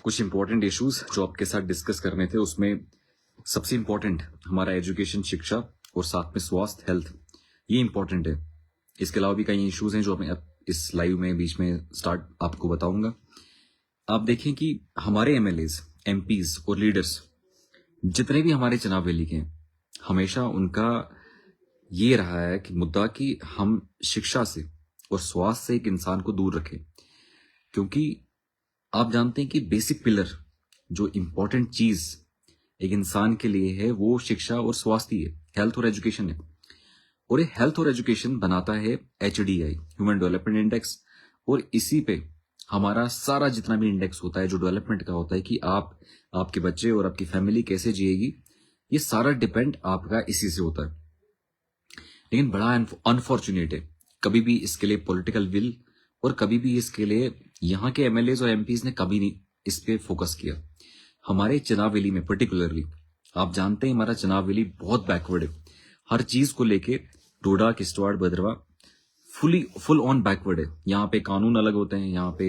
कुछ important issues जो आपके साथ डिस्कस करने थे, उसमें सबसे इंपॉर्टेंट हमारा एजुकेशन, शिक्षा और साथ में स्वास्थ्य, हेल्थ, ये इंपॉर्टेंट है। इसके अलावा भी कई इश्यूज हैं जो मैं इस लाइव में बीच में स्टार्ट आपको बताऊंगा। आप देखें कि हमारे एमएलएज, एमपीज और लीडर्स जितने भी हमारे चुनाव वैली के हैं, हमेशा उनका ये रहा है कि मुद्दा कि हम शिक्षा से और स्वास्थ्य से एक इंसान को दूर रखें, क्योंकि आप जानते हैं कि बेसिक पिलर जो इंपॉर्टेंट चीज एक इंसान के लिए है वो शिक्षा और स्वास्थ्य है, हेल्थ और एजुकेशन है। और ये हेल्थ और एजुकेशन बनाता है HDI, ह्यूमन डेवलपमेंट इंडेक्स, और इसी पे हमारा सारा जितना भी इंडेक्स होता है जो डेवलपमेंट का होता है कि आप, आपके बच्चे और आपकी फैमिली कैसे जिएगी, ये सारा डिपेंड आपका इसी से होता है। लेकिन बड़ा अनफॉर्चुनेट है, कभी भी इसके लिए पॉलिटिकल विल और कभी भी इसके लिए यहाँ के एमएलएज और एमपीज ने कभी नहीं इस पे फोकस किया। हमारे चुनाव वैली में पर्टिकुलरली आप जानते हैं हमारा चुनाव वैली बहुत बैकवर्ड है, हर चीज को लेके Doda, Kishtwar, Bhaderwah full on backward है। यहाँ पे कानून अलग होते हैं, यहाँ पे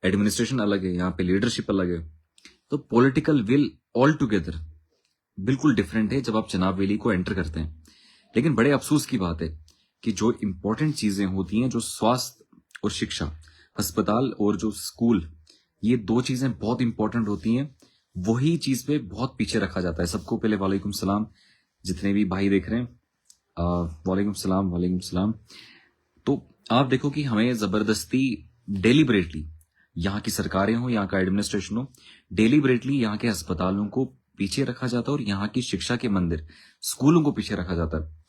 एडमिनिस्ट्रेशन अलग है, यहाँ पे लीडरशिप अलग है, तो पॉलिटिकल विल ऑल टुगेदर बिल्कुल डिफरेंट है जब आप चुनाव वैली को एंटर करते हैं। लेकिन बड़े अफसोस की बात है कि जो इंपॉर्टेंट चीजें होती हैं, जो स्वास्थ्य और शिक्षा, अस्पताल और जो स्कूल, ये दो चीजें बहुत इंपॉर्टेंट होती हैं, वही चीज पे बहुत पीछे रखा जाता है। सबको पहले वालेकुम सलाम, जितने भी भाई देख रहे हैं, वालेकुम सलाम, वालेकुम सलाम। तो आप देखो कि हमें जबरदस्ती डेलिबरेटली, यहाँ की सरकारें हो, यहाँ का एडमिनिस्ट्रेशन हो, डेलिबरेटली यहाँ के अस्पतालों को पीछे रखा जाता है और यहाँ की शिक्षा के मंदिर, स्कूलों को पीछे रखा जाता है।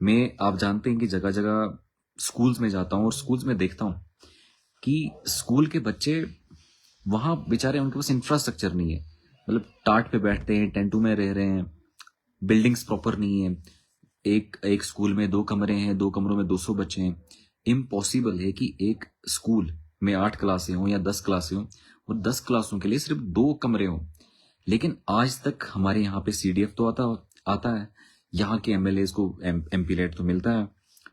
मैं, आप जानते हैं कि जगह जगह स्कूल्स में जाता हूँ और स्कूल्स में देखता हूँ कि स्कूल के बच्चे वहां बेचारे, उनके पास इंफ्रास्ट्रक्चर नहीं है, मतलब टाट पे बैठते हैं, टेंटू में रह रहे हैं, बिल्डिंग्स प्रॉपर नहीं है। एक स्कूल में 2 कमरे हैं, 2 कमरों में 200 बच्चे हैं। इम्पॉसिबल है कि एक स्कूल में 8 क्लासें हों या 10 क्लासें हों और 10 क्लासों के लिए सिर्फ 2 कमरे हों। लेकिन आज तक हमारे यहाँ पे CDF तो आता है, यहाँ के एमएलएज को MP रेट तो मिलता है,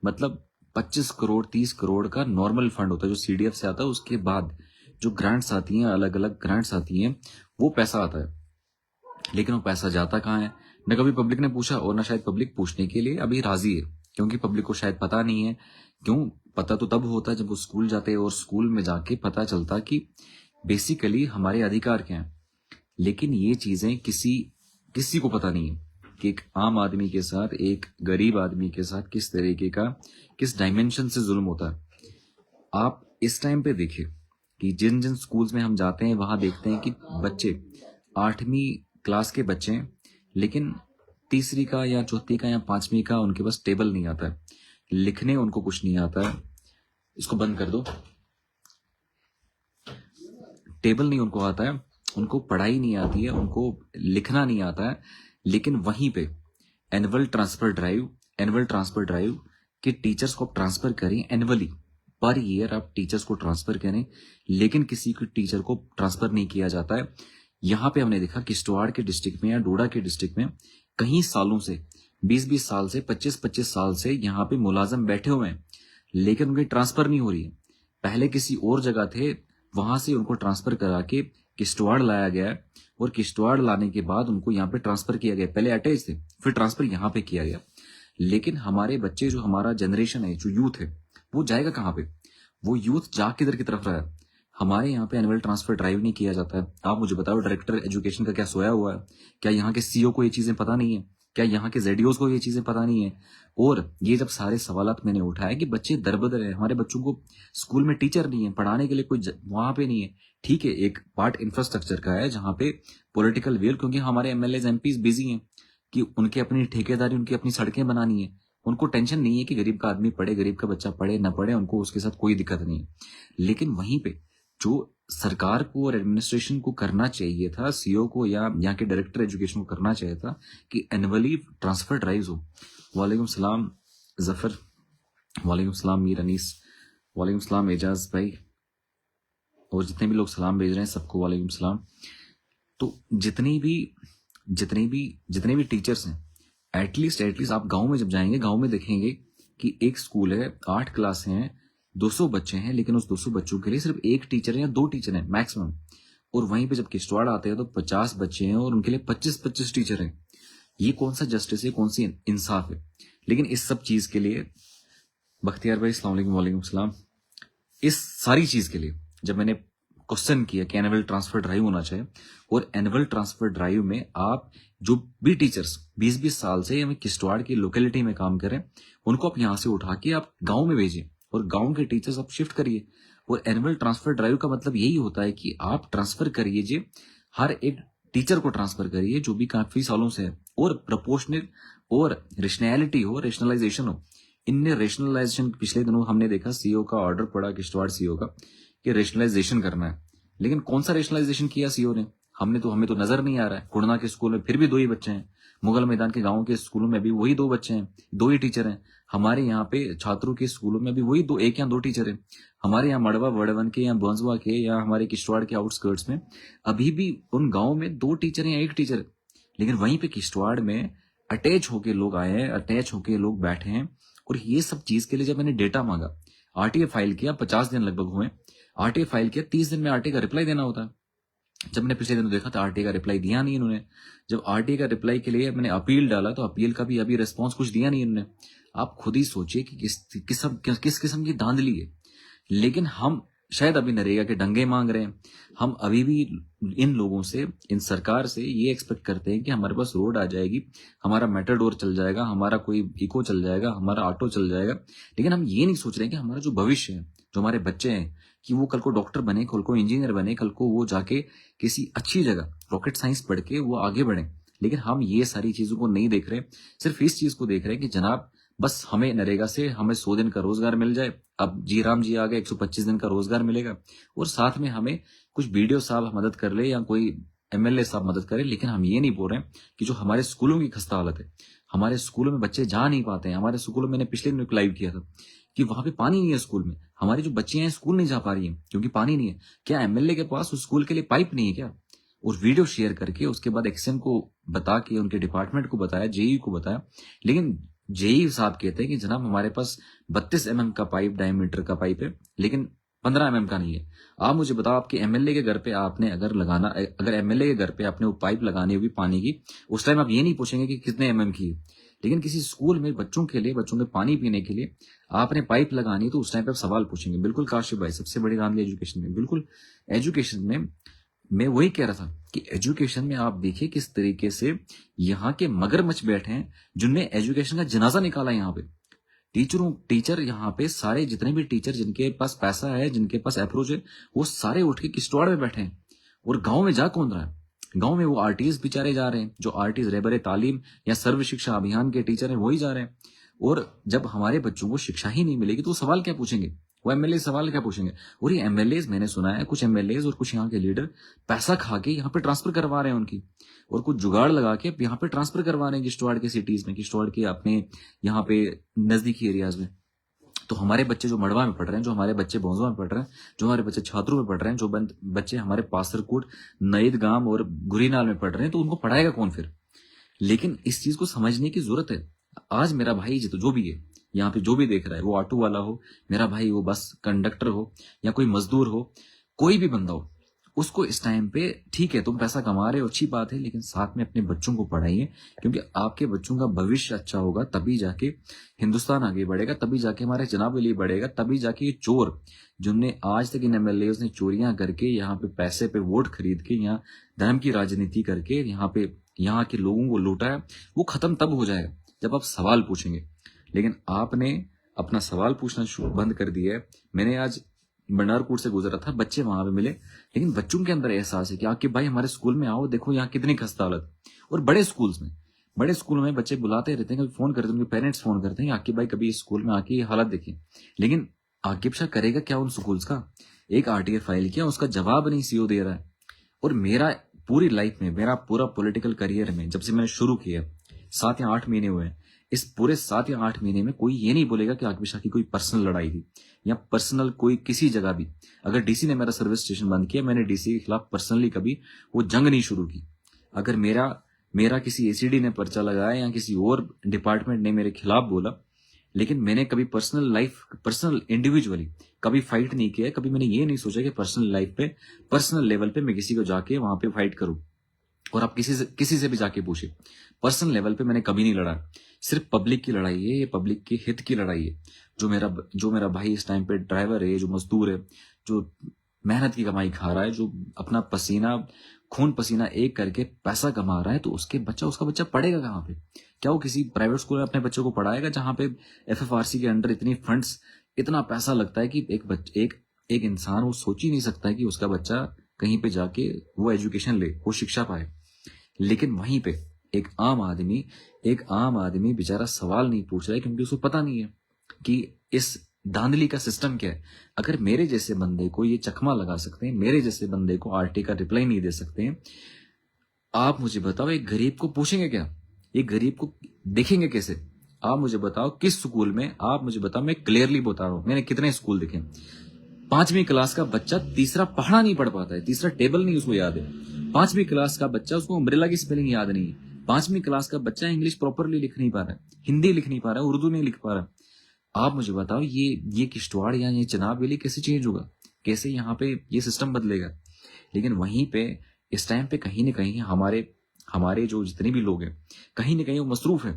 मतलब 25 करोड़ 30 करोड़ का नॉर्मल फंड होता है जो CDF से आता है। उसके बाद जो ग्रांट्स आती हैं, अलग अलग ग्रांट्स आती हैं, वो पैसा आता है। लेकिन वो पैसा जाता कहाँ है, न कभी पब्लिक ने पूछा और न शायद पब्लिक पूछने के लिए अभी राजी है, क्योंकि पब्लिक को शायद पता नहीं है। क्यों पता तो तब होता है जब वो स्कूल जाते हैं और स्कूल में जाके पता चलता कि बेसिकली हमारे अधिकार क्या है। लेकिन ये चीजें किसी को पता नहीं है कि एक आम आदमी के साथ, एक गरीब आदमी के साथ किस तरीके का, किस डायमेंशन से जुल्म होता है। आप इस टाइम पे देखिए कि जिन जिन स्कूल्स में हम जाते हैं वहां देखते हैं कि बच्चे 8वीं क्लास के बच्चे हैं, लेकिन तीसरी का या चौथी का या 5वीं का उनके पास टेबल नहीं आता है, लिखने उनको कुछ नहीं आता है। इसको बंद कर दो। टेबल नहीं उनको आता है, उनको पढ़ाई नहीं आती है, उनको लिखना नहीं आता है। लेकिन वहीं पे एनुअल ट्रांसफर ड्राइव कि टीचर्स को आप ट्रांसफर करें एनुअली, पर ईयर आप टीचर्स को ट्रांसफर करें, लेकिन किसी को टीचर को ट्रांसफर नहीं किया जाता है। यहाँ पे हमने देखा किश्तवाड़ के डिस्ट्रिक्ट में या डोडा के डिस्ट्रिक्ट में कई सालों से, 20-20 साल से, 25-25 साल से यहाँ पे मुलाजम बैठे हुए हैं, लेकिन उनकी ट्रांसफर नहीं हो रही है। पहले किसी और जगह थे, वहां से उनको ट्रांसफर करा के किश्तवाड़ लाया गया और किश्तवाड़ लाने के बाद उनको यहाँ पे ट्रांसफर किया गया। पहले अटैच थे, फिर ट्रांसफर यहाँ पे किया गया। लेकिन हमारे बच्चे, जो हमारा जनरेशन है, जो यूथ है, वो जाएगा कहाँ पे? वो यूथ जा किधर की तरफ रहा है? हमारे यहाँ पे एनुअल ट्रांसफर ड्राइव नहीं किया जाता है। आप मुझे बताओ, डायरेक्टर एजुकेशन का क्या सोया हुआ है? क्या यहाँ के CEO को ये चीजें पता नहीं है? क्या यहाँ के ZDOs को ये चीजें पता नहीं है? और ये जब सारे सवालात मैंने उठाए कि बच्चे दरबदर है, हमारे बच्चों को स्कूल में टीचर नहीं है, पढ़ाने के लिए कोई वहां पे नहीं है। ठीक है, एक पार्ट इंफ्रास्ट्रक्चर का है जहां पे पॉलिटिकल विल, क्योंकि हमारे MLAs MPs बिजी हैं कि उनकी अपनी ठेकेदारी, उनकी अपनी सड़कें बनानी है। उनको टेंशन नहीं है कि गरीब का आदमी पढ़े, गरीब का बच्चा पढ़े ना पढ़े, उनको उसके साथ कोई दिक्कत नहीं है। लेकिन वहीं पे जो सरकार को और एडमिनिस्ट्रेशन को करना चाहिए था, CEO को या यहाँ के डायरेक्टर एजुकेशन को करना चाहिए था कि एनुअली ट्रांसफर ड्राइव्स हो। वालेकुम सलाम जफर, वालेकुम सलाम मीर अनीस, वालेकुम सलाम एजाज भाई, और जितने भी लोग सलाम भेज रहे हैं सबको वालेकुम सलाम। तो जितने भी टीचर्स हैं, एटलीस्ट आप गांव में जब जाएंगे, गांव में देखेंगे कि एक स्कूल है, 8 क्लासें हैं, 200 बच्चे हैं, लेकिन उस 200 बच्चों के लिए सिर्फ 1 टीचर है या 2 टीचर हैं मैक्सिमम। और वहीं पे जब किश्तवाड़ आते हैं तो 50 बच्चे हैं और उनके लिए 25-25 टीचर हैं। ये कौन सा जस्टिस है, कौन सी इंसाफ है। लेकिन इस सब चीज के लिए बख्तियार भाई अस्सलाम वालेकुम। वालेकुम सलाम। इस सारी चीज के लिए जब मैंने क्वेश्चन किया कि एनुअल ट्रांसफर ड्राइव होना चाहिए, और एनुअल ट्रांसफर ड्राइव में आप जो भी टीचर्स 20-20 साल से हमें किश्तवाड़ की लोकेलिटी में काम करें उनको आप यहां से उठा के आप गांव में भेजिए और गांव के टीचर्स आप शिफ्ट करिए। और एनुअल ट्रांसफर ड्राइव का मतलब यही होता है कि आप ट्रांसफर करिए, हर एक टीचर को ट्रांसफर करिए जो भी काफी सालों से है, और प्रोपोर्शनल और रेशनैलिटी हो, रेशनलाइजेशन हो। इनने रेशनलाइजेशन पिछले दिनों हमने देखा, सीओ का ऑर्डर पड़ा किश्तवाड़ सीओ का कि रेशनलाइजेशन करना है, लेकिन कौन सा रेशनलाइजेशन किया सीओ ने? हमें तो नजर नहीं आ रहा है। कुड़ना के स्कूल में फिर भी 2 ही बच्चे हैं, मुगल मैदान के गांव के स्कूलों में भी वही 2 बच्चे हैं, 2 ही टीचर हैं। हमारे यहाँ पे छात्रों के स्कूलों में भी वही 1 या 2 टीचर हैं। हमारे यहाँ मड़वा वड़वन के या बंसवा के या हमारे किश्तवाड़ के आउटस्कर्ट्स में अभी भी उन गाँव में 2 टीचर या 1 टीचर है। लेकिन वहीं पे किश्तवाड़ में अटैच होके लोग आए हैं, अटैच होके लोग बैठे हैं। और ये सब चीज के लिए जब मैंने डेटा मांगा, आरटीए फाइल किया, 50 दिन लगभग हुए, आरटीए फाइल किया, 30 दिन में आरटीए का रिप्लाई देना होता है। जब मैंने पिछले दिनों देखा था आरटीए का रिप्लाई दिया नहीं इन्होंने। जब आरटीए का रिप्लाई के लिए मैंने अपील डाला तो अपील का भी अभी रिस्पॉन्स कुछ दिया नहीं इन्होंने। आप खुद ही सोचिए कि किस किस्म की धांधली है। लेकिन हम शायद अभी नरेगा के डंगे मांग रहे हैं। हम अभी भी इन लोगों से, इन सरकार से ये एक्सपेक्ट करते हैं कि हमारे पास रोड आ जाएगी, हमारा मेटाडोर चल जाएगा, हमारा कोई इको चल जाएगा, हमारा ऑटो चल जाएगा। लेकिन हम ये नहीं सोच रहे हैं कि हमारा जो भविष्य है, जो हमारे बच्चे हैं, कि वो कल को डॉक्टर बने, कल को इंजीनियर बने, कल को वो जाके किसी अच्छी जगह रॉकेट साइंस पढ़ के वो आगे बढ़े। लेकिन हम ये सारी चीजों को नहीं देख रहे, सिर्फ इस चीज को देख रहे हैं कि जनाब बस हमें नरेगा से हमें 100 दिन का रोजगार मिल जाए। अब जी राम जी आ गए, 125 दिन का रोजगार मिलेगा, और साथ में हमें कुछ बीडीओ साहब मदद कर ले या कोई एमएलए साहब मदद करे। लेकिन हम ये नहीं बोल रहे हैं कि जो हमारे स्कूलों की खस्ता हालत है, हमारे स्कूलों में बच्चे जा नहीं पाते हैं। हमारे स्कूलों में, मैंने पिछले दिन लाइव किया था कि वहां पे पानी नहीं है स्कूल में, हमारी जो बच्चियां हैं स्कूल नहीं जा पा रही हैं क्योंकि पानी नहीं है। क्या एमएलए के पास उस स्कूल के लिए पाइप नहीं है क्या? और वीडियो शेयर करके उसके बाद एक्सएम को बता के, उनके डिपार्टमेंट को बताया, जेई को बताया। लेकिन जेई साहब कहते हैं कि जनाब हमारे पास 32 mm का पाइप, डायमीटर का पाइप है, लेकिन 15 mm का नहीं है। आप मुझे बताओ, आपके एमएलए के घर पे आपने अगर एमएलए के घर पे आपने वो पाइप लगानी होगी पानी की, उस टाइम आप ये नहीं पूछेंगे कि कितने mm की है। लेकिन किसी स्कूल में बच्चों के पानी पीने के लिए आपने पाइप लगानी है तो उस टाइम पे आप सवाल पूछेंगे। बिल्कुल काशिफ भाई, सबसे बड़ी धांधली एजुकेशन में। बिल्कुल एजुकेशन में मैं वही कह रहा था कि एजुकेशन में आप देखिए किस तरीके से यहाँ के मगरमच्छ बैठे हैं जिनने एजुकेशन का जनाजा निकाला। यहाँ पे टीचर यहाँ पे सारे जितने भी टीचर जिनके पास पैसा है, जिनके पास अप्रोच है, वो सारे उठ के किश्तवाड़ में बैठे हैं। और गांव में जा कौन रहा है? गांव में वो आरटीएस बेचारे जा रहे हैं, जो आरटीएस रहबर तालीम या सर्व शिक्षा अभियान के टीचर हैं वही जा रहे हैं। और जब हमारे बच्चों को शिक्षा ही नहीं मिलेगी तो सवाल क्या पूछेंगे? वो एमएलए सवाल क्या पूछेंगे? और ये एमएलए, मैंने सुना है कुछ एमएलए और कुछ यहाँ के लीडर पैसा खा के यहाँ पे ट्रांसफर करवा रहे हैं उनकी, और कुछ जुगाड़ लगा के यहाँ पे ट्रांसफर करवा रहे हैं किश्तवाड़ के सिटीज में, किश्तवाड़ के अपने यहाँ पे नजदीकी एरियाज में। तो हमारे बच्चे जो मड़वा में पढ़ रहे हैं, जो हमारे बच्चे बौंसवा में पढ़ रहे हैं, जो हमारे बच्चे छात्रों में पढ़ रहे हैं, जो बच्चे हमारे पासरकोट, नईदगाम और गुरीनाल में पढ़ रहे हैं, तो उनको पढ़ाएगा कौन फिर? लेकिन इस चीज को समझने की जरूरत है। आज मेरा भाई जो भी है यहाँ पे, जो भी देख रहा है, वो ऑटो वाला हो मेरा भाई, वो बस कंडक्टर हो या कोई मजदूर हो, कोई भी बंदा हो, उसको इस टाइम पे ठीक है तुम पैसा कमा रहे हो, अच्छी बात है, लेकिन साथ में अपने बच्चों को पढ़ाइए, क्योंकि आपके बच्चों का भविष्य अच्छा होगा तभी जाके हिंदुस्तान आगे बढ़ेगा, तभी जाके हमारे जनाब अली बढ़ेगा, तभी जाके ये चोर जिनने आज तक इन एमएलए ने चोरियां करके यहाँ पे पैसे पे वोट खरीद के यहाँ धर्म की राजनीति करके यहाँ के लोगों को लूटा है, वो खत्म तब हो जाएगा जब आप सवाल पूछेंगे। लेकिन आपने अपना सवाल पूछना बंद कर दिया है। मैंने आज भंडारकोट से गुजरा था, बच्चे वहां पे मिले, लेकिन बच्चों के अंदर एहसास है कि आके भाई हमारे स्कूल में आओ, देखो यहाँ कितनी खस्ता हालत। और बड़े स्कूलों में बच्चे बुलाते रहते हैं, कभी फोन करते हैं, उनके पेरेंट्स फोन करते हैं, आके भाई कभी इस स्कूल में आके ये हालत देखिए। लेकिन आकिब शाह करेगा क्या उन स्कूल्स का? एक आरटीए फाइल किया, उसका जवाब नहीं सीओ दे रहा है। और मेरा पूरी लाइफ में, मेरा पूरा पॉलिटिकल करियर में, जब से मैंने शुरू किया 7 या 8 महीने हुए हैं, इस पूरे 7 या 8 महीने में कोई ये नहीं बोलेगा कि आकिब शाह की कोई पर्सनल लड़ाई थी या पर्सनल कोई किसी जगह भी। अगर डीसी ने मेरा सर्विस स्टेशन बंद किया, मैंने डीसी के खिलाफ पर्सनली कभी वो जंग नहीं शुरू की। अगर मेरा किसी एसीडी ने पर्चा लगाया या किसी और डिपार्टमेंट ने मेरे खिलाफ बोला, लेकिन मैंने कभी पर्सनल इंडिविजुअली कभी फाइट नहीं किया। कभी मैंने ये नहीं सोचा कि पर्सनल लाइफ पे, पर्सनल लेवल पे मैं किसी को जाके वहां पे फाइट करूं। और आप किसी से भी जाके पूछे, पर्सनल लेवल पे मैंने कभी नहीं लड़ा। सिर्फ पब्लिक की लड़ाई है, ये पब्लिक के हित की लड़ाई है। जो मेरा भाई इस टाइम पे ड्राइवर है, जो मजदूर है, जो मेहनत की कमाई खा रहा है, जो अपना खून पसीना एक करके पैसा कमा रहा है, तो उसका बच्चा पढ़ेगा कहाँ पे? क्या वो किसी प्राइवेट स्कूल में अपने बच्चों को पढ़ाएगा जहां पे एफएफआरसी के अंडर इतनी फंड्स, इतना पैसा लगता है कि एक इंसान वो सोच ही नहीं सकता है कि उसका बच्चा कहीं पे जाके वो एजुकेशन ले, वो शिक्षा पाए। लेकिन वहीं पे एक आम आदमी बेचारा सवाल नहीं पूछ रहा है, क्योंकि उसको पता नहीं है कि इस धांधली का सिस्टम क्या है। अगर मेरे जैसे बंदे को ये चकमा लगा सकते हैं, मेरे जैसे बंदे को आरटी का रिप्लाई नहीं दे सकते हैं, आप मुझे बताओ एक गरीब को पूछेंगे क्या? एक गरीब को देखेंगे कैसे? आप मुझे बताओ किस स्कूल में, आप मुझे बताओ, मैं क्लियरली बता रहा हूं, मैंने कितने स्कूल देखे। 5वीं क्लास का बच्चा तीसरा पढ़ा नहीं पढ़ पाता है, तीसरा टेबल नहीं उसको याद है। 5वीं क्लास का बच्चा, उसको अम्ब्रेला की स्पेलिंग याद नहीं है। 5वीं क्लास का बच्चा इंग्लिश प्रॉपरली लिख नहीं पा रहा है, हिंदी लिख नहीं पा रहा है, उर्दू नहीं लिख पा रहा है। आप मुझे बताओ ये किश्तवाड़ या ये चनाब वैली कैसे चेंज होगा? कैसे यहाँ पे ये सिस्टम बदलेगा? लेकिन वहीं पे इस टाइम पे कहीं ना कहीं हमारे जो जितने भी लोग हैं, कहीं ना कहीं वो मसरूफ है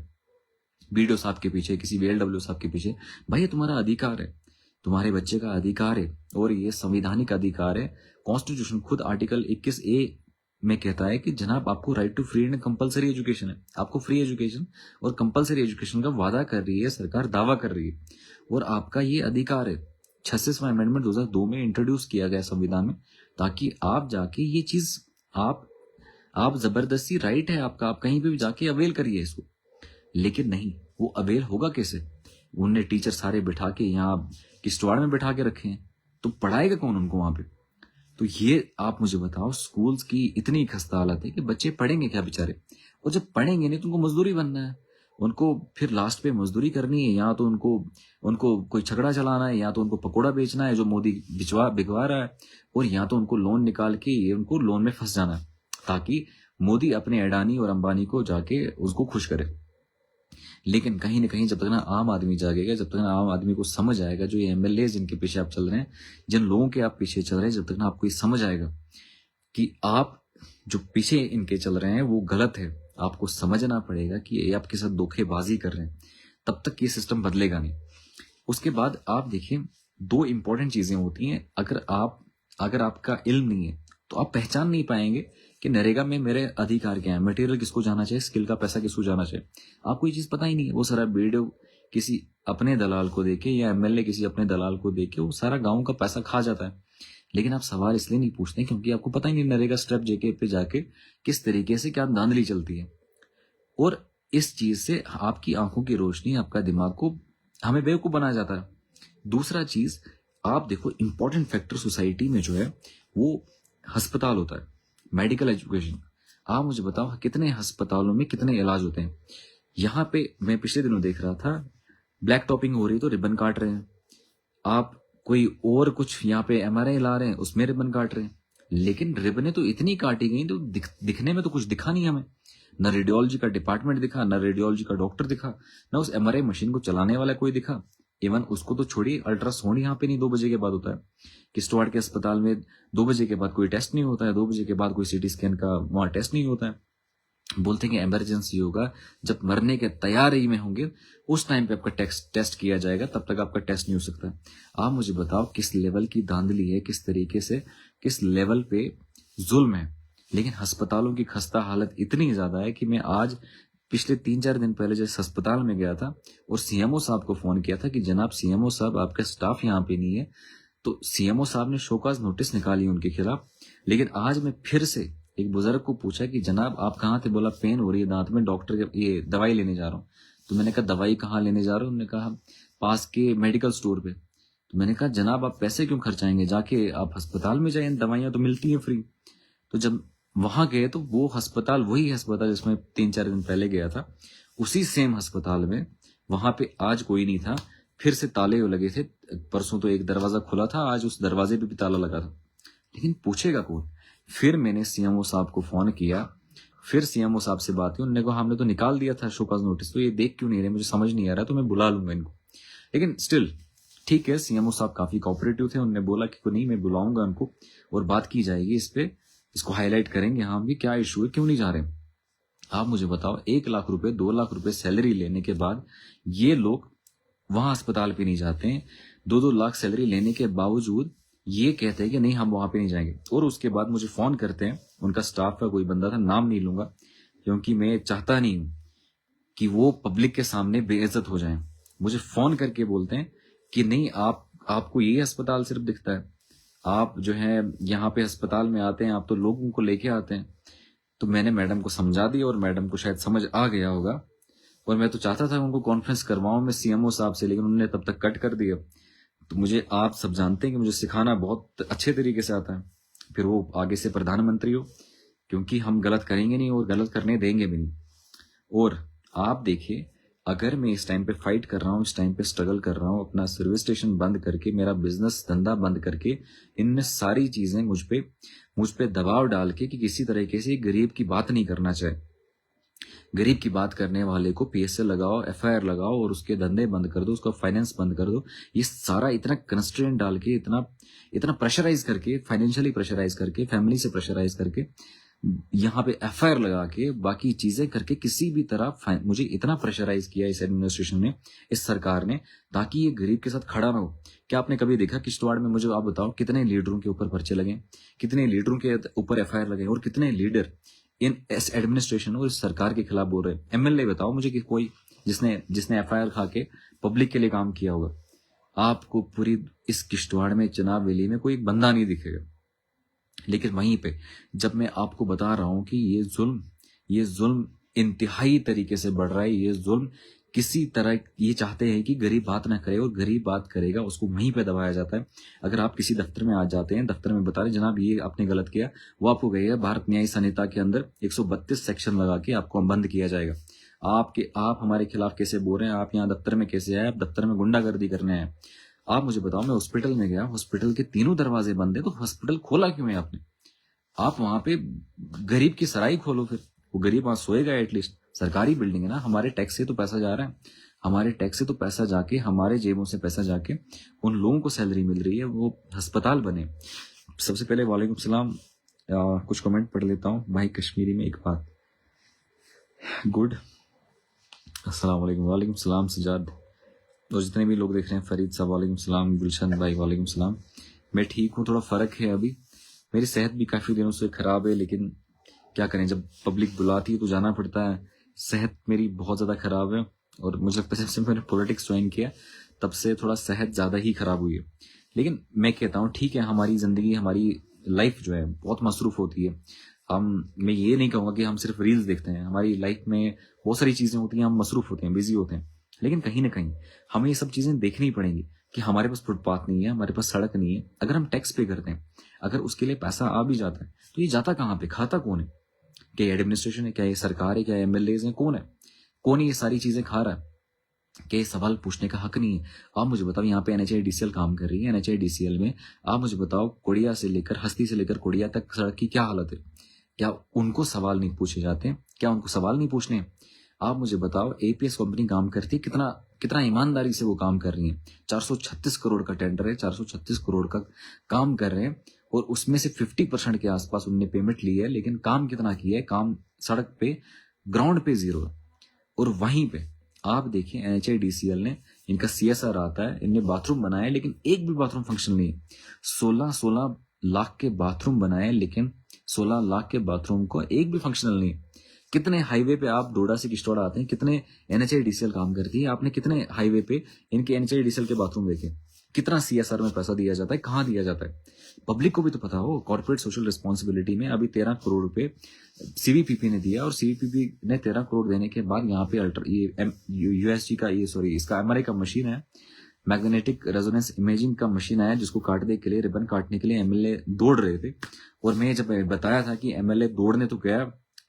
बीडीओ साहब के पीछे, किसी VLW साहब के पीछे। भाई ये तुम्हारा अधिकार है, तुम्हारे बच्चे का अधिकार है, और ये संवैधानिक अधिकार है। कॉन्स्टिट्यूशन खुद आर्टिकल 21A में कहता है कि जनाब आपको right to free and compulsory education है। आपको फ्री एजुकेशन और कंपलसरी एजुकेशन का वादा कर रही है सरकार, दावा कर रही है, और आपका ये अधिकार है। 36वां अमेंडमेंट 2002 में इंट्रोड्यूस किया गया संविधान में, ताकि आप जाके ये चीज आप जबरदस्ती, राइट है आपका, आप कहीं पे भी जाके अवेल करिए इसको। लेकिन नहीं, वो अवेल होगा कैसे? उनने टीचर सारे बिठा के यहाँ किश्तवाड़ में बिठा के रखे हैं, तो पढ़ाएगा कौन उनको वहां पे? तो ये आप मुझे बताओ, स्कूल्स की इतनी खस्ता हालत है कि बच्चे पढ़ेंगे क्या बेचारे? और जब पढ़ेंगे नहीं तो उनको मजदूरी बनना है, उनको फिर लास्ट पे मजदूरी करनी है, या तो उनको कोई झगड़ा चलाना है, या तो उनको पकौड़ा बेचना है जो मोदी बिकवा रहा है, और या तो उनको लोन निकाल के ये उनको लोन में फंस जाना है, ताकि मोदी अपने अडानी और अंबानी को जाके उसको खुश करे। लेकिन कहीं ना कहीं जब तक ना आम आदमी जागेगा, जब तक ना आम आदमी को समझ आएगा, जो ये MLA जिनके पीछे आप चल रहे हैं, जिन लोगों के आप पीछे चल रहे हैं, जब तक ना आपको ये समझ आएगा कि आप जो पीछे इनके चल रहे हैं वो गलत है, आपको समझना पड़ेगा कि ये आपके साथ धोखेबाजी कर रहे हैं, तब तक ये सिस्टम बदलेगा नहीं। उसके बाद आप देखिए, 2 इंपॉर्टेंट चीजें होती हैं। अगर आपका इल्म नहीं है तो आप पहचान नहीं पाएंगे कि नरेगा में मेरे अधिकार क्या है, मटेरियल किसको जाना चाहिए, स्किल का पैसा किसको जाना चाहिए। आपको ये चीज पता ही नहीं है। वो सारा वीडियो किसी अपने दलाल को देके, या MLA किसी अपने दलाल को देके वो सारा गांव का पैसा खा जाता है। लेकिन आप सवाल इसलिए नहीं पूछते क्योंकि आपको पता ही नहीं नरेगा स्टेप जेके पे जाके किस तरीके से क्या धांधली चलती है। और इस चीज से आपकी आंखों की रोशनी, आपका दिमाग को हमें बेवकूफ बनाया जाता है। दूसरा चीज, आप देखो, इंपॉर्टेंट फैक्टर सोसाइटी में जो है वो अस्पताल होता है, मेडिकल एजुकेशन। आप मुझे बताओ कितने अस्पतालों में कितने इलाज होते हैं? यहाँ पे मैं पिछले दिनों देख रहा था, ब्लैक टॉपिंग हो रही तो रिबन काट रहे हैं। आप कोई और कुछ यहाँ पे MRI ला रहे हैं, उसमें रिबन काट रहे हैं। लेकिन रिबने तो इतनी काटी गई तो दिखने में तो कुछ दिखा नहीं हमें। न रेडियोलॉजी का डिपार्टमेंट दिखा, न रेडियोलॉजी का डॉक्टर दिखा, न उस MRI मशीन को चलाने वाला कोई दिखा। इवन उसको तो छोड़िए, अल्ट्रासाउंड यहाँ पे नहीं 2 बजे के बाद होता है। किश्तवाड़ के अस्पताल में 2 बजे के बाद कोई टेस्ट नहीं होता है, 2 बजे के बाद कोई CT स्कैन का वहां टेस्ट नहीं होता है। बोलते हैं कि इमरजेंसी होगा, जब मरने के तैयारी में होंगे उस टाइम पे आपका टेस्ट किया जाएगा, तब तक आपका टेस्ट नहीं हो सकता। आप मुझे बताओ किस लेवल की धांधली है, किस तरीके से, किस लेवल पे जुल्म है। लेकिन अस्पतालों की खस्ता हालत इतनी ज्यादा है कि मैं आज पिछले 3-4 दिन पहले जैसे अस्पताल में गया था और CMO साहब को फोन किया था कि जनाब CMO साहब, आपका स्टाफ यहाँ पे नहीं है, तो CMO साहब ने शोकाज नोटिस निकाली उनके खिलाफ। लेकिन आज मैं फिर से एक बुजुर्ग को पूछा कि जनाब आप कहाँ थे? बोला पेन हो रही है दांत में, डॉक्टर ये दवाई लेने जा रहा हूँ। तो मैंने कहा दवाई कहाँ लेने जा रहे हो? उन्होंने कहा पास के मेडिकल स्टोर पे। तो मैंने कहा जनाब आप पैसे क्यों खर्चाएंगे, जाके आप अस्पताल में जाए, दवाइयां तो मिलती हैं फ्री। तो जब वहां गए तो वो अस्पताल, वही अस्पताल जिसमें 3-4 दिन पहले गया था, उसी सेम अस्पताल में वहां पे आज कोई नहीं था, फिर से ताले लगे थे। परसों तो एक दरवाजा खुला था, आज उस दरवाजे पे भी ताला लगा था। लेकिन पूछेगा कौन? फिर मैंने CMO साहब को फोन किया, फिर CMO साहब से बात हुई, उन्होंने कहा हमने तो निकाल दिया था शोकाज नोटिस, तो ये देख क्यों नहीं रहे, मुझे समझ नहीं आ रहा, तो मैं बुला लूंगा इनको। लेकिन स्टिल ठीक है, सीएमओ साहब काफी कोऑपरेटिव थे, उन्होंने बोला कि नहीं मैं बुलाऊंगा उनको और बात की जाएगी इस पे, इसको हाईलाइट करेंगे हम भी क्या इशू है, क्यों नहीं जा रहे। आप मुझे बताओ 1 लाख रुपए 2 लाख रुपए सैलरी लेने के बाद ये लोग वहां अस्पताल पे नहीं जाते हैं, 2-2 लाख सैलरी लेने के बावजूद ये कहते हैं कि नहीं हम वहां पे नहीं जाएंगे। और उसके बाद मुझे फोन करते हैं, उनका स्टाफ का कोई बंदा था, नाम नहीं लूंगा क्योंकि मैं चाहता नहीं हूं कि वो पब्लिक के सामने बेइज्जत हो जाएं। मुझे फोन करके बोलते हैं कि नहीं आपको ये अस्पताल सिर्फ दिखता है, आप जो है यहाँ पे अस्पताल में आते हैं, आप तो लोगों को लेके आते हैं। तो मैंने मैडम को समझा दिया और मैडम को शायद समझ आ गया होगा, और मैं तो चाहता था उनको कॉन्फ्रेंस करवाऊं मैं सीएमओ साहब से, लेकिन उन्होंने तब तक कट कर दिया। तो मुझे आप सब जानते हैं कि मुझे सिखाना बहुत अच्छे तरीके से आता है, फिर वो आगे से प्रधानमंत्री हो, क्योंकि हम गलत करेंगे नहीं और गलत करने देंगे भी नहीं। और आप देखिए, अगर मैं इस टाइम पे फाइट कर रहा हूँ, इस टाइम पे स्ट्रगल कर रहा हूँ, अपना सर्विस स्टेशन बंद करके, मेरा बिजनेस धंधा बंद करके, इनमें सारी चीजें मुझ पे दबाव डाल के कि किसी तरीके से गरीब की बात नहीं करना चाहे, गरीब की बात करने वाले को पीएसए लगाओ, एफआईआर लगाओ और उसके धंधे बंद कर दो, उसका फाइनेंस बंद कर दो। ये सारा इतना कंस्ट्रेंट डाल के, इतना प्रेशराइज करके, फाइनेंशियली प्रेशराइज करके, फैमिली से प्रेशराइज करके, यहाँ पे एफआईआर लगा के, बाकी चीजें करके, किसी भी तरह मुझे इतना प्रेशराइज किया इस एडमिनिस्ट्रेशन ने, इस सरकार ने, ताकि ये गरीब के साथ खड़ा ना हो। क्या आपने कभी देखा किश्तवाड़ में? मुझे आप बताओ कितने लीडरों के ऊपर पर्चे लगे, कितने लीडरों के ऊपर एफआईआर लगे, और कितने लीडर इस एडमिनिस्ट्रेशन और इस सरकार के खिलाफ बोल रहे हैं। एमएलए बताओ मुझे कि कोई जिसने एफआईआर खा के पब्लिक के लिए काम किया होगा। आपको पूरी इस किश्तवाड़ में, चुनाव वैली में कोई बंदा नहीं दिखेगा। लेकिन वहीं पे जब मैं आपको बता रहा हूं कि ये जुल्म इंतहाई तरीके से बढ़ रहा है, ये जुल्म किसी तरह, ये चाहते हैं कि गरीब बात ना करे, और गरीब बात करेगा उसको वहीं पे दबाया जाता है। अगर आप किसी दफ्तर में आ जाते हैं, दफ्तर में बता रहे जनाब ये आपने गलत किया, वो आपको कहेगा भारत न्याय संहिता के अंदर 132 सेक्शन लगा के आपको बंद किया जाएगा। आप हमारे खिलाफ कैसे बोल रहे हैं, आप यहाँ दफ्तर में कैसे आए, आप दफ्तर में गुंडागर्दी करने आए। आप मुझे बताओ, मैं हॉस्पिटल में गया, हॉस्पिटल के तीनों दरवाजे बंद है, तो हॉस्पिटल खोला क्यों है आपने? आप वहां पे गरीब की सराय खोलो, फिर वो गरीब वहां सोएगा एटलीस्ट। सरकारी बिल्डिंग है ना, हमारे टैक्स से तो पैसा जा रहा है, हमारे टैक्स से तो पैसा जाके, हमारे जेबों से पैसा जाके उन लोगों को सैलरी मिल रही है, वो अस्पताल बने। सबसे पहले वालेकुम सलाम, कुछ कमेंट पढ़ लेता हूँ भाई कश्मीरी में। एक बात गुड, अस्सलाम वालेकुम। वालेकुम सलाम सजाद, और जितने भी लोग देख रहे हैं, फरीद साहब वालेकुम सलाम, गुलशन भाई वालेकुम सलाम। मैं ठीक हूँ, थोड़ा फर्क है अभी, मेरी सेहत भी काफी दिनों से खराब है, लेकिन क्या करें, जब पब्लिक बुलाती है तो जाना पड़ता है। सेहत मेरी बहुत ज्यादा खराब है, और मुझे लगता है जब से मैंने पॉलिटिक्स ज्वाइन किया तब से थोड़ा सेहत ज्यादा ही खराब हुई है। लेकिन मैं कहता हूँ ठीक है, हमारी जिंदगी, हमारी लाइफ जो है बहुत मसरूफ होती है। मैं ये नहीं कहूंगा कि हम सिर्फ रील्स देखते हैं, हमारी लाइफ में बहुत सारी चीजें होती हैं, हम मसरूफ होते हैं, बिजी होते हैं। लेकिन कहीं ना कहीं हमें ये सब चीजें देखनी पड़ेंगी कि हमारे पास फुटपाथ नहीं है, हमारे पास सड़क नहीं है। अगर हम टैक्स पे करते हैं, अगर उसके लिए पैसा आ भी जाता है, तो ये जाता कहाँ पे, खाता कौन है? क्या ये एडमिनिस्ट्रेशन है, क्या ये सरकार है, क्या एमएलए हैं, कौन ये सारी चीजें खा रहा है? क्या ये सवाल पूछने का हक नहीं है? आप मुझे बताओ, यहाँ पे एनएचआईडीसीएल काम कर रही है, एनएचआईडीसीएल में आप मुझे बताओ, कोड़िया से लेकर, हस्ती से लेकर कोड़िया तक सड़क की क्या हालत है? क्या उनको सवाल नहीं पूछे जाते हैं? क्या उनको सवाल नहीं पूछने हैं? आप मुझे बताओ, एपीएस कंपनी काम करती है, कितना ईमानदारी से वो काम कर रही है। 436 करोड़ का टेंडर है, 436 करोड़ का काम कर रहे हैं, और उसमें से 50% के आसपास उनने पेमेंट ली है, लेकिन काम कितना किया है? काम सड़क पे, ग्राउंड पे जीरो है। और वहीं पे आप देखिए, एनएचआईडीसीएल ने, इनका सीएसआर आता है, इनने बाथरूम बनाए, लेकिन एक भी बाथरूम फंक्शनल नहीं है। 16 लाख के बाथरूम बनाए, लेकिन 16 लाख के बाथरूम को एक भी फंक्शनल नहीं है। कितने हाईवे पे आप डोडा से किश्तवाड़ आते हैं, कितने एनएचआईडीसीएल काम करती है, आपने कितने हाईवे पे इनके एनएचआईडीसीएल के बाथरूम देखे? कितना सीएसआर में पैसा दिया जाता है, कहाँ दिया जाता है? पब्लिक को भी तो पता हो। कॉर्पोरेट सोशल रिस्पॉन्सिबिलिटी में अभी 13 करोड़ रुपए सीवीपीपी ने दिया, और सीवीपीपी ने 13 करोड़ देने के बाद यहाँ पे यूएसजी का, इसका एमआरआई का मशीन है, मैग्नेटिक रेजोनेंस इमेजिंग का मशीन आया, जिसको काटने के लिए, रिबन काटने के लिए एमएलए दौड़ रहे थे। और मैं जब बताया था कि एमएलए दौड़ने तो गया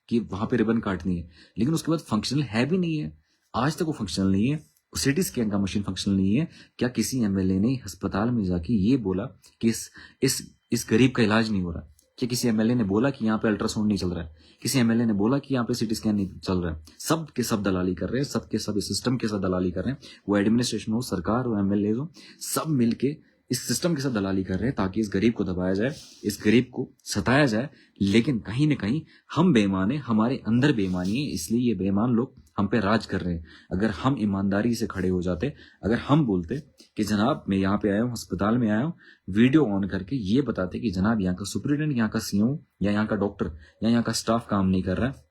कि वहां पे रिबन काटनी है, लेकिन उसके बाद फंक्शनल है भी नहीं है, आज तक वो फंक्शनल नहीं है। सिटी स्कैन का मशीन फंक्शनल नहीं है। क्या किसी एमएलए ने अस्पताल में जाके ये बोला कि इस गरीब का इलाज नहीं हो रहा? कि किसी एमएलए ने बोला कि यहाँ पे अल्ट्रासाउंड नहीं चल रहा है, किसी एमएलए ने बोला कि यहाँ पे सीटी स्कैन नहीं चल रहा है। सब के सब दलाली कर रहे हैं, सब के सब इस सिस्टम के साथ दलाली कर रहे हैं। वो एडमिनिस्ट्रेशन हो, सरकार हो, एमएलए हो, सब मिलके इस सिस्टम के साथ दलाली कर रहे हैं ताकि इस गरीब को दबाया जाए, इस गरीब को सताया जाए। लेकिन कहीं ना कहीं हम बेईमान है, हमारे अंदर बेईमानी है, इसलिए ये बेईमान लोग हम पे राज कर रहे हैं। अगर हम ईमानदारी से खड़े हो जाते, अगर हम बोलते कि जनाब मैं यहाँ पे आया हूँ, अस्पताल में आया हूँ, वीडियो ऑन करके ये बताते कि जनाब यहाँ का सुपरिटेंडेंट, यहाँ का सीओ या यहाँ का डॉक्टर या यहाँ का स्टाफ काम नहीं कर रहा है,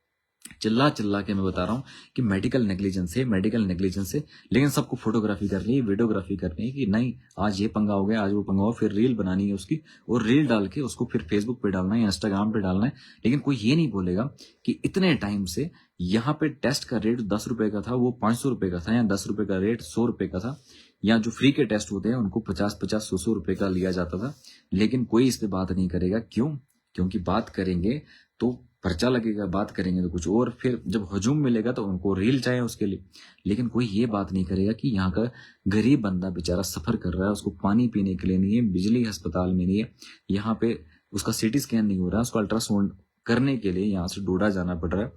चिल्ला चिल्ला के मैं बता रहा हूँ कि मेडिकल नेग्लिजेंस है, मेडिकल नेग्लिजेंस है, लेकिन सबको फोटोग्राफी करनी है, वीडियोग्राफी करनी है कि नहीं आज ये पंगा हो गया, आज वो पंगा हो, फिर रील बनानी है उसकी और रील डाल के उसको फिर फेसबुक पे डालना है, इंस्टाग्राम पे डालना है। लेकिन कोई ये नहीं बोलेगा कि इतने टाइम से यहाँ पे टेस्ट का रेट 10 रुपए का था, वो 500 रुपए का था, या 10 रुपए का रेट 100 रुपए का था, या जो फ्री के टेस्ट होते हैं उनको 50-50, 100 रुपए का लिया जाता था। लेकिन कोई इस पे बात नहीं करेगा। क्यों? क्योंकि बात करेंगे तो पर्चा लगेगा, बात करेंगे तो कुछ और, फिर जब हजूम मिलेगा तो उनको रील चाहिए उसके लिए। लेकिन कोई ये बात नहीं करेगा कि यहाँ का गरीब बंदा बेचारा सफर कर रहा है, उसको पानी पीने के लिए नहीं है, बिजली अस्पताल में नहीं है, यहाँ पे उसका सीटी स्कैन नहीं हो रहा है, उसको अल्ट्रासाउंड करने के लिए यहाँ से डोडा जाना पड़ रहा है,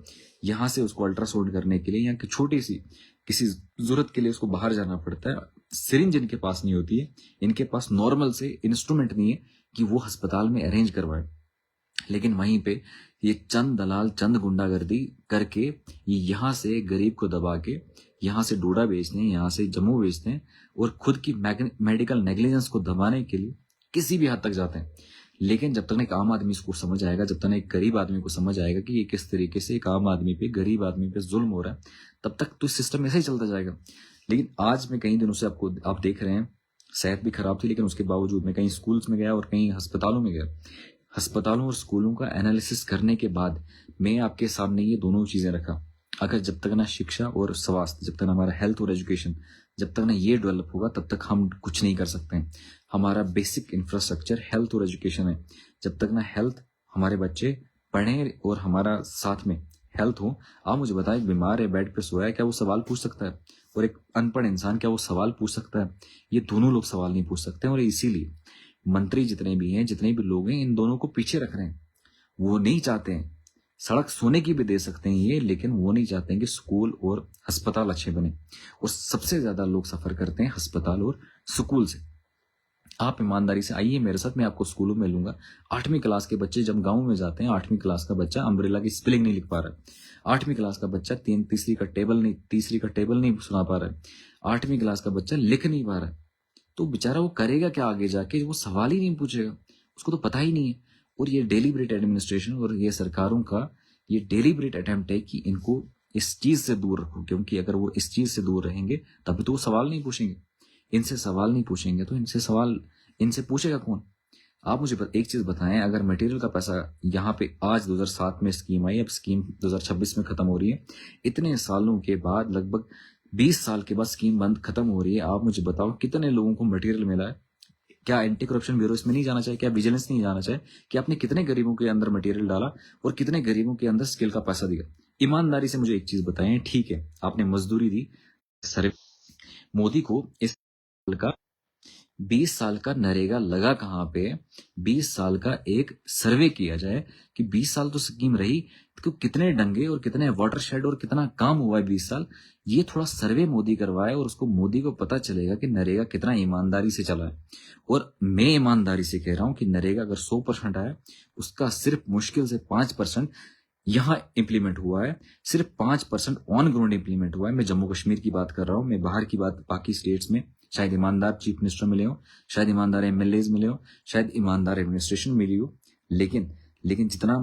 यहाँ से उसको अल्ट्रासाउंड करने के लिए यहाँ की छोटी सी किसी जरूरत के लिए उसको बाहर जाना पड़ता है। सिरिंज इनके पास नहीं होती है, इनके पास नॉर्मल से इंस्ट्रूमेंट नहीं है कि वो अस्पताल में अरेंज करवाए। लेकिन वहीं पे ये चंद दलाल, चंद गुंडागर्दी करके ये यहाँ से गरीब को दबा के यहाँ से डोडा बेचते हैं, यहाँ से जम्मू बेचते हैं और खुद की मेडिकल नेग्लिजेंस को दबाने के लिए किसी भी हद तक जाते हैं। लेकिन जब तक एक आम आदमी इसको समझ आएगा, जब तक एक गरीब आदमी को समझ आएगा कि ये किस तरीके से एक आम आदमी पे, गरीब आदमी पे जुल्म हो रहा है, तब तक तो सिस्टम ऐसे ही चलता जाएगा। लेकिन आज मैं कई दिनों से आप देख रहे हैं, सेहत भी खराब थी, लेकिन उसके बावजूद मैं कहीं स्कूल्स में गया और कहीं अस्पतालों में गया। अस्पतालों और स्कूलों का एनालिसिस करने के बाद मैं आपके सामने ये दोनों चीजें रखा। अगर जब तक ना शिक्षा और स्वास्थ्य, जब तक ना हमारा हेल्थ और एजुकेशन, जब तक ना ये डेवलप होगा तब तक हम कुछ नहीं कर सकते हैं। हमारा बेसिक इंफ्रास्ट्रक्चर हेल्थ और एजुकेशन है। जब तक ना हेल्थ, हमारे बच्चे पढ़ें और हमारा साथ में हेल्थ हो। आप मुझे बताएं, एक बीमार है, बेड पे सोया है, क्या वो सवाल पूछ सकता है? और एक अनपढ़ इंसान क्या वो सवाल पूछ सकता है? ये दोनों लोग सवाल नहीं पूछ सकते। और इसीलिए मंत्री जितने भी हैं, जितने भी लोग हैं, इन दोनों को पीछे रख रहे हैं। वो नहीं चाहते हैं, सड़क सोने की भी दे सकते हैं ये, लेकिन वो नहीं चाहते हैं कि स्कूल और अस्पताल अच्छे बने। और सबसे ज्यादा लोग सफर करते हैं अस्पताल और स्कूल से। आप ईमानदारी से आइए मेरे साथ, मैं आपको स्कूलों में लूंगा। 8वीं क्लास के बच्चे जब गांव में जाते हैं, 8वीं क्लास का बच्चा अम्ब्रेला की स्पेलिंग नहीं लिख पा रहा है। 8वीं क्लास का बच्चा तीसरी का टेबल नहीं सुना पा रहा है। 8वीं क्लास का बच्चा लिख नहीं पा रहा है। तो बेचारा वो करेगा क्या आगे जाके? वो सवाल ही नहीं पूछेगा, उसको तो पता ही नहीं है। और ये डेलीब्रेट एडमिनिस्ट्रेशन और ये सरकारों का ये डेलीब्रेट अटेम्प्ट है कि इनको इस चीज से दूर रखो, क्योंकि अगर वो इस चीज से दूर रहेंगे तभी तो वो सवाल नहीं पूछेंगे। इनसे सवाल नहीं पूछेंगे तो इनसे पूछेगा कौन? आप मुझे एक चीज बताएं, अगर मटेरियल का पैसा यहाँ पे आज 2007 में स्कीम आई, अब स्कीम 2026 में खत्म हो रही है, इतने सालों के बाद, लगभग 20 साल के बाद स्कीम बंद खत्म हो रही है, आप मुझे बताओ कितने लोगों को मटेरियल मिला है? क्या एंटी करप्शन ब्यूरो इसमें नहीं जाना चाहिए? क्या विजिलेंस नहीं जाना चाहिए कि आपने कितने गरीबों के अंदर मटेरियल डाला और कितने गरीबों के अंदर स्किल का पैसा दिया? ईमानदारी से मुझे एक चीज बताएं, ठीक है आपने मजदूरी दी, सर मोदी को इस साल का 20 साल का नरेगा लगा कहाँ पे? 20 साल का एक सर्वे किया जाए कि 20 साल तो स्कीम रही, तो कितने डंगे और कितने वाटरशेड और कितना काम हुआ है 20 साल, ये थोड़ा सर्वे मोदी करवाए और उसको मोदी को पता चलेगा कि नरेगा कितना ईमानदारी से चला है। और मैं ईमानदारी से कह रहा हूं कि नरेगा अगर 100% आया, उसका सिर्फ मुश्किल से 5% यहाँ इंप्लीमेंट हुआ है, सिर्फ 5% ऑन ग्राउंड इंप्लीमेंट हुआ है। मैं जम्मू कश्मीर की बात कर रहा हूँ, मैं बाहर की बात, बाकी स्टेट्स में शायद ईमानदार चीफ मिनिस्टर मिले हो, शायद ईमानदार एमएलए मिले हो, शायद ईमानदार एडमिनिस्ट्रेशन मिली हो, लेकिन जितना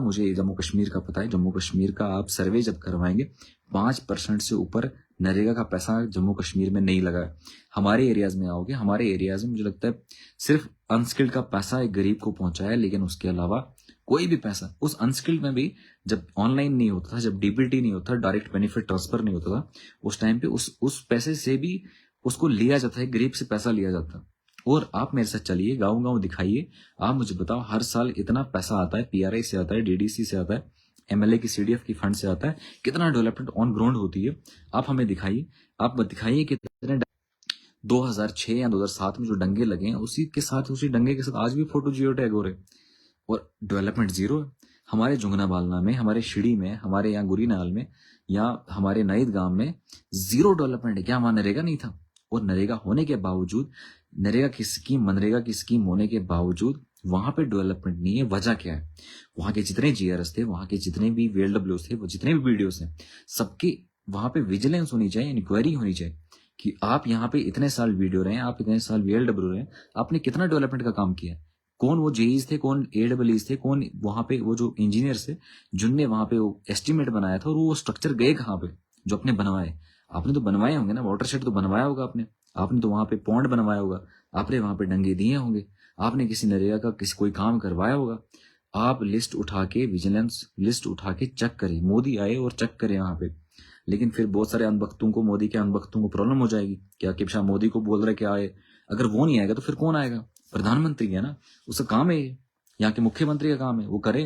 मुझे जम्मू कश्मीर का पता है, जम्मू कश्मीर का आप सर्वे जब करवाएंगे, 5% से ऊपर नरेगा का पैसा जम्मू कश्मीर में नहीं लगा है। हमारे एरियाज में आओगे, हमारे एरियाज में मुझे लगता है सिर्फ अनस्किल्ड का पैसा एक गरीब को पहुंचा है, लेकिन उसके अलावा कोई भी पैसा, उस अनस्किल्ड में भी जब ऑनलाइन नहीं होता था, जब डीबीटी नहीं होता, डायरेक्ट बेनिफिट ट्रांसफर नहीं होता था, उस टाइम पे उस पैसे से भी उसको लिया जाता है, गरीब से पैसा लिया जाता है। और आप मेरे साथ चलिए, गांव गांव दिखाइए, आप मुझे बताओ हर साल इतना पैसा आता है, पीआरआई से आता है, डीडीसी से आता है, एमएलए की सीडीएफ की फंड से आता है, कितना डेवलपमेंट ऑन ग्राउंड होती है? आप हमें दिखाइए, आप दिखाइए कि 2006 या 2007 में जो डंगे लगे हैं, उसी डंगे के साथ आज भी फोटो जियो टैग हो रहे। और डेवलपमेंट जीरो है। हमारे जुंगना बालना में, हमारे शिड़ी में, हमारे यहाँ गुरीनाल में या हमारे नईद गांव में जीरो डेवलपमेंट है। क्या वहां नरेगा नहीं था? और नरेगा होने के बावजूद, नरेगा की स्कीम, मनरेगा की स्कीम होने के बावजूद वहां पे डेवलपमेंट नहीं है। वजह क्या है? वहां के जितने जीआरएस थे, वहां के जितने भी VLW थे, वो जितने भी वीडियोस हैं, सबकी वहां पे विजिलेंस होनी चाहिए, इंक्वायरी होनी चाहिए कि आप यहाँ पे इतने साल वीडियो रहे, आप इतने साल VLW रहे, आपने कितना डेवलपमेंट का काम किया है। कौन वो जेईज थे, कौन AEEs थे, कौन वहां पे वो जो इंजीनियर्स थे जिनने वहां पे वो एस्टिमेट बनाया था, और वो स्ट्रक्चर गए कहाँ पे जो अपने बनवाए? आपने तो बनवाए होंगे ना, वाटरशेड तो बनवाया होगा आपने तो वहां पे पॉन्ड बनवाया होगा, आपने वहां पे डंगे दिए होंगे, आपने किसी नरेगा का किसी कोई काम करवाया होगा। आप लिस्ट उठा के, विजिलेंस लिस्ट उठा के चेक करें, मोदी आए और चेक करें वहां पे। लेकिन फिर बहुत सारे अनबख्तों को, मोदी के अनबख्तों को प्रॉब्लम हो जाएगी क्या कि शाह मोदी को बोल रहे कि आए, अगर वो नहीं आएगा तो फिर कौन आएगा? प्रधानमंत्री है ना, उसका काम है ये, यहाँ के मुख्यमंत्री का काम है, वो करे।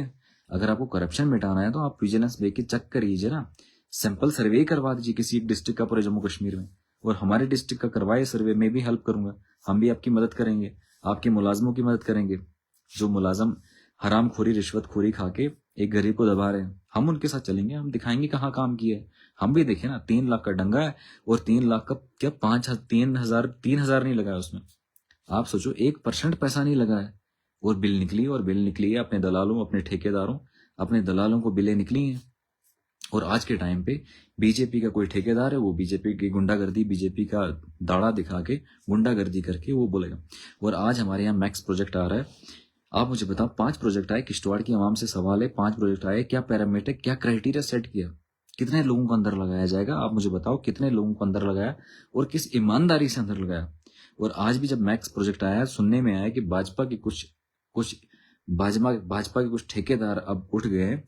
अगर आपको करप्शन मिटाना है तो आप विजिलेंस लेके चेक करिए ना, सैंपल सर्वे करवा दीजिए किसी एक डिस्ट्रिक्ट का पूरे जम्मू कश्मीर में, और हमारे डिस्ट्रिक्ट का करवाए सर्वे, मैं भी हेल्प करूंगा, हम भी आपकी मदद करेंगे, आपके मुलाजमों की मदद करेंगे। जो मुलाजम हरामखोरी रिश्वतखोरी खा के एक गरीब को दबा रहे हैं, हम उनके साथ चलेंगे, हम दिखाएंगे कहाँ काम किया है। हम भी देखें ना, 3 लाख का डंगा है और 3 लाख का क्या 3,000 नहीं लगा है उसमें। आप सोचो 1% पैसा नहीं लगा है, और बिल निकली है अपने दलालों, अपने ठेकेदारों, अपने दलालों को बिलें निकली हैं। और आज के टाइम पे बीजेपी का कोई ठेकेदार है, वो बीजेपी की गुंडागर्दी, बीजेपी का दाड़ा दिखा के गुंडागर्दी करके वो बोलेगा। और आज हमारे यहाँ मैक्स प्रोजेक्ट आ रहा है, आप मुझे बताओ, 5 प्रोजेक्ट आए, किश्तवाड़ की आवाम से सवाल है, 5 प्रोजेक्ट आए, क्या पैरामीटर, क्या क्राइटेरिया सेट किया, कितने लोगों को अंदर लगाया जाएगा? आप मुझे बताओ कितने लोगों को अंदर लगाया और किस ईमानदारी से अंदर लगाया। और आज भी जब मैक्स प्रोजेक्ट आया, सुनने में आया कि भाजपा के कुछ ठेकेदार अब उठ गए हैं,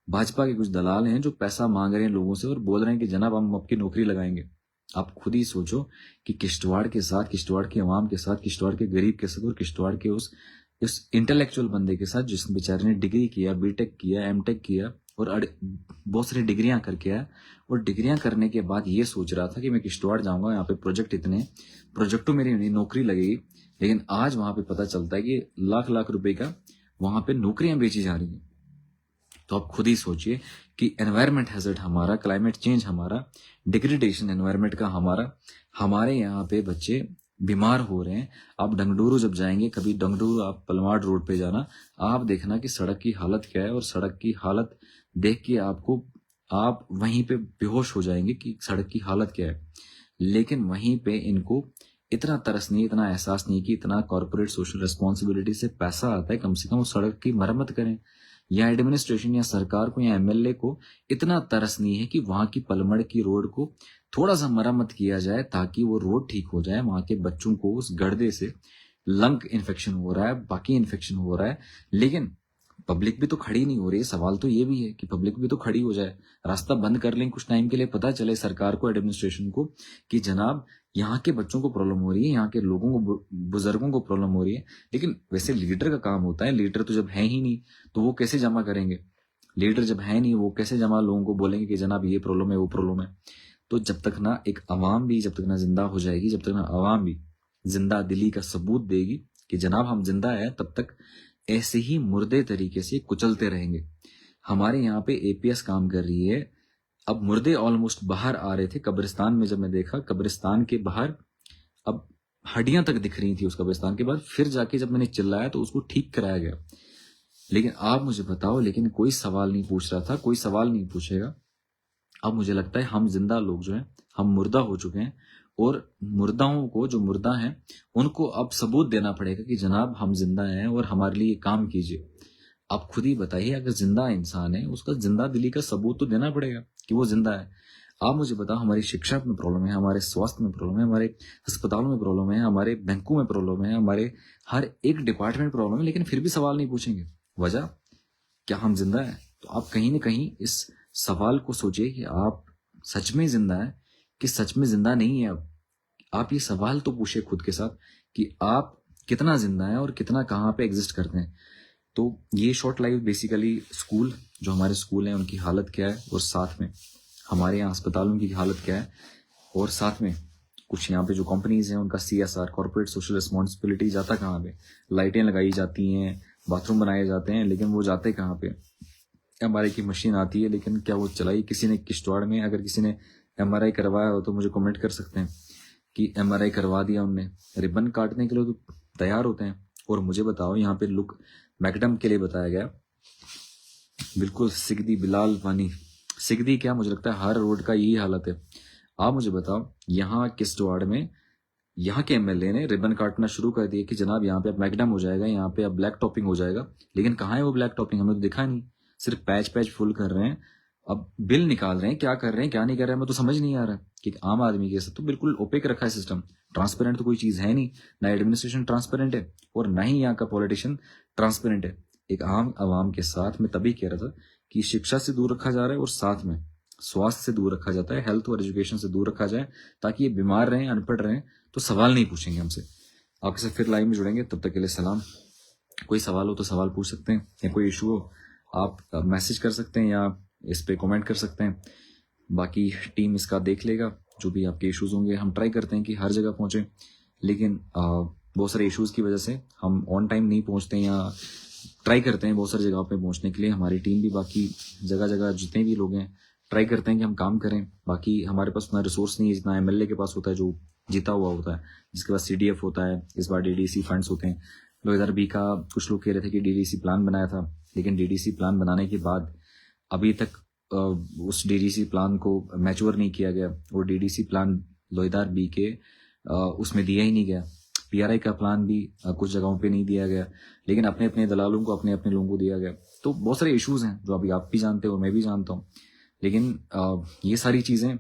भाजपा के कुछ दलाल हैं जो पैसा मांग रहे हैं लोगों से और बोल रहे हैं कि जनाब हम आपकी नौकरी लगाएंगे। आप खुद ही सोचो कि किश्तवाड़ के साथ, किश्तवाड़ के अवाम के साथ, किश्तवाड़ के गरीब के साथ और किश्तवाड़ के उस इंटेलेक्चुअल बंदे के साथ जिस बेचारे ने डिग्री किया, बीटेक किया, एमटेक किया और बहुत सारी डिग्रियां करके आया, और डिग्रियां करने के बाद ये सोच रहा था कि मैं किश्तवाड़ जाऊंगा, यहाँ पे प्रोजेक्ट इतने, प्रोजेक्टों मेरी नौकरी लगेगी। लेकिन आज वहां पे पता चलता है कि लाख लाख रुपए का वहां पे नौकरियां बेची जा रही हैं। तो आप खुद ही सोचिए कि एनवायरमेंट हैजर्ड हमारा, क्लाइमेट चेंज हमारा, डिग्रेडेशन एनवायरमेंट का हमारा, हमारे यहाँ पे बच्चे बीमार हो रहे हैं। आप डंगडूरू जब जाएंगे, कभी डंगडूरू आप पलवाड़ रोड पे जाना, आप देखना कि सड़क की हालत क्या है, और सड़क की हालत देख के आप वहीं पे बेहोश हो जाएंगे कि सड़क की हालत क्या है। लेकिन वहीं पे इनको इतना तरस नहीं, इतना एहसास नहीं कि इतना कॉर्पोरेट सोशल रिस्पॉन्सिबिलिटी से पैसा आता है, कम से कम वो सड़क की मरम्मत करें, या एडमिनिस्ट्रेशन या सरकार को या MLA को इतना तरस नहीं है कि वहां की पलमड़ की रोड को थोड़ा सा मरम्मत किया जाए ताकि वो रोड ठीक हो जाए। वहां के बच्चों को उस गर्दे से लंग इन्फेक्शन हो रहा है, बाकी इन्फेक्शन हो रहा है, लेकिन पब्लिक भी तो खड़ी नहीं हो रही है। सवाल तो ये भी है कि पब्लिक भी तो खड़ी हो जाए, रास्ता बंद कर लें कुछ टाइम के लिए, पता चले सरकार को, एडमिनिस्ट्रेशन को कि जनाब यहाँ के बच्चों को प्रॉब्लम हो रही है, यहाँ के लोगों को, बुजुर्गों को प्रॉब्लम हो रही है। लेकिन वैसे लीडर का काम होता है, लीडर तो जब है ही नहीं तो वो कैसे जमा करेंगे? लीडर जब है नहीं, वो कैसे जमा लोगों को बोलेंगे कि जनाब ये प्रॉब्लम है, वो प्रॉब्लम है? तो जब तक ना एक अवाम भी, जब तक ना जिंदा हो जाएगी, जब तक ना अवाम भी जिंदा दिली का सबूत देगी कि जनाब हम जिंदा है, तब तक ऐसे ही मुर्दे तरीके से कुचलते रहेंगे। हमारे यहाँ पे APS काम कर रही है, अब मुर्दे ऑलमोस्ट बाहर आ रहे थे कब्रिस्तान में, जब मैं देखा कब्रिस्तान के बाहर अब हड्डियां तक दिख रही थी उस कब्रिस्तान के बाद, फिर जाके जब मैंने चिल्लाया तो उसको ठीक कराया गया। लेकिन आप मुझे बताओ, लेकिन कोई सवाल नहीं पूछ रहा था, कोई सवाल नहीं पूछेगा। अब मुझे लगता है हम जिंदा लोग जो हैं, हम मुर्दा हो चुके हैं, और मुर्दाओं को, जो मुर्दा हैं, उनको अब सबूत देना पड़ेगा कि जनाब हम जिंदा हैं और हमारे लिए काम कीजिए। आप खुद ही बताइए, अगर जिंदा इंसान है उसका जिंदा दिली का सबूत तो देना पड़ेगा कि वो जिंदा है। आप मुझे बताओ, हमारी शिक्षा में प्रॉब्लम है, हमारे स्वास्थ्य में प्रॉब्लम है, हमारे अस्पतालों में प्रॉब्लम है, हमारे बैंकों में प्रॉब्लम है, हमारे हर एक डिपार्टमेंट प्रॉब्लम है, लेकिन फिर भी सवाल नहीं पूछेंगे। वजह क्या? हम जिंदा है। तो आप कहीं ना कहीं इस सवाल को सोचिए कि आप सच में जिंदा है कि सच में जिंदा नहीं है। अब आप ये सवाल तो पूछिए खुद के साथ कि आप कितना जिंदा है और कितना कहाँ पे एग्जिस्ट करते हैं। तो ये शॉर्ट लाइफ बेसिकली स्कूल, जो हमारे स्कूल हैं उनकी हालत क्या है, और साथ में हमारे यहाँ अस्पतालों की हालत क्या है, और साथ में कुछ यहाँ पे जो कंपनीज हैं उनका CSR, कॉर्पोरेट सोशल रिस्पॉन्सिबिलिटी, जाता कहाँ पे? लाइटें लगाई जाती हैं, बाथरूम बनाए जाते हैं, लेकिन वो जाते कहाँ पे? एमआरआई की मशीन आती है, लेकिन क्या वो चलाई किसी ने किश्तवाड़ में? अगर किसी ने एमआरआई करवाया हो तो मुझे कमेंट कर सकते हैं कि एमआरआई करवा दिया उनने। रिबन काटने के लिए तो तैयार होते हैं। और मुझे बताओ, यहाँ पे लुक मैकडम के लिए बताया गया, बिल्कुल सिगदी बिलाल पानी। सिगदी क्या, मुझे लगता है हर रोड का यही हालत है। आप मुझे बताओ, यहाँ किश्तवाड़ में यहाँ के एमएलए ने रिबन काटना शुरू कर दिया कि जनाब यहाँ पे अब मैकडम हो जाएगा, यहाँ पे अब ब्लैक टॉपिंग हो जाएगा। लेकिन कहाँ है वो ब्लैक टॉपिंग? हमें तो दिखा नहीं, सिर्फ पैच पैच फुल कर रहे हैं। अब बिल निकाल रहे हैं, क्या कर रहे हैं क्या नहीं कर रहे हैं, हमें तो समझ नहीं आ रहा कि आम आदमी के साथ तो बिल्कुल ओपेक रखा है सिस्टम। ट्रांसपेरेंट तो कोई चीज है नहीं, ना एडमिनिस्ट्रेशन ट्रांसपेरेंट है और ना ही यहाँ का पॉलिटिशियन ट्रांसपेरेंट है। एक आम आवाम के साथ मैं तभी कह रहा था कि शिक्षा से दूर रखा जा रहा है और साथ में स्वास्थ्य से दूर रखा जाता है, हेल्थ और एजुकेशन से दूर रखा जाए, ताकि ये बीमार रहें, अनपढ़ रहें तो सवाल नहीं पूछेंगे हमसे। आपके साथ फिर लाइव में जुड़ेंगे, तब तक के लिए सलाम। कोई सवाल हो तो सवाल पूछ सकते हैं, या कोई इशू हो आप मैसेज कर सकते हैं या इस पे कमेंट कर सकते हैं। बाकी टीम इसका देख लेगा, जो भी आपके इश्यूज होंगे। हम ट्राई करते हैं कि हर जगह पहुंचे, लेकिन बहुत सारे इश्यूज की वजह से हम ऑन टाइम नहीं पहुंचते, या ट्राई करते हैं बहुत सारी जगहों पे पहुंचने के लिए। हमारी टीम भी बाकी जगह जगह जितने भी लोग हैं ट्राई करते हैं कि हम काम करें। बाकी हमारे पास उतना रिसोर्स नहीं है जितना एमएलए के पास होता है, जो जीता हुआ होता है, जिसके पास सीडीएफ होता है। इस बार डीडीसी फंड्स होते हैं। 2020 का कुछ लोग कह रहे थे कि डीडीसी प्लान बनाया था, लेकिन डीडीसी प्लान बनाने के बाद अभी तक उस डीडीसी प्लान को मैच्योर नहीं किया गया, और डीडीसी प्लान 2020 के उसमें दिया ही नहीं गया। पीआरआई का प्लान भी कुछ जगहों पे नहीं दिया गया, लेकिन अपने अपने दलालों को, अपने अपने लोगों को दिया गया। तो बहुत सारे इश्यूज हैं जो अभी आप भी जानते हो, मैं भी जानता हूँ। लेकिन ये सारी चीज़ें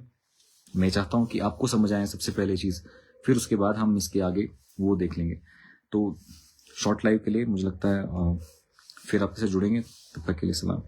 मैं चाहता हूँ कि आपको समझ आए सबसे पहले चीज़, फिर उसके बाद हम इसके आगे वो देख लेंगे। तो शॉर्ट लाइव के लिए मुझे लगता है फिर आपके साथ जुड़ेंगे, तब तक के लिए सलाम।